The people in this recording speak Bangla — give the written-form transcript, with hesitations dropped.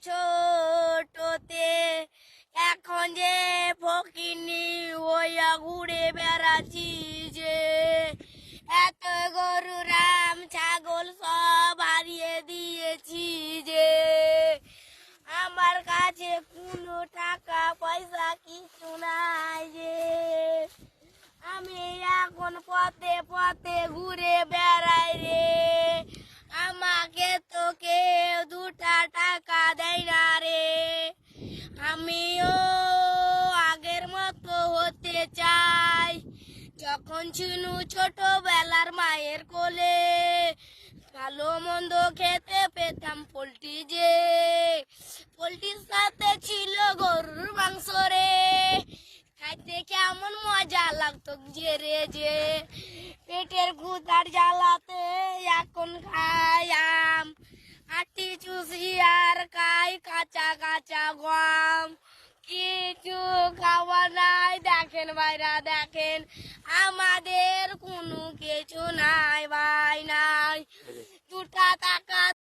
ছোটতে, এখন যে ফকিনি হইয়া ঘুরে বেড়াচ্ছি যে। এত গরু রাম ছাগল সব হারিয়ে দিয়েছি যে। আমার কাছে কোনো টাকা পয়সা কিছু নাই যে। আমি এখন পথে পথে ঘুরে বেড়াই রে। আমাকে তো কেউ 2টা টাকা দেয় না রে। আমিও আগের মতো হতে চাই, যখন ছিল ছোটবেলার মায়ের কোলে। ভালো মন্দ খেতে পেতাম পোল্ট্রি যে, পোল্ট্রির সাথে ছিল গরুর মাংস রে। খাইতে কেমন মজা লাগতো যে রে যে। পেটের ক্ষুধার জ্বালাতে এখন খাই আম, আটি চুষি আর খাই কাঁচা কাঁচা গম। কিছু খাওয়া নাই দেখেন ভাইরা দেখেন, আমাদের কোনো কিছু নাই ভাই নাই। 2টা টাকা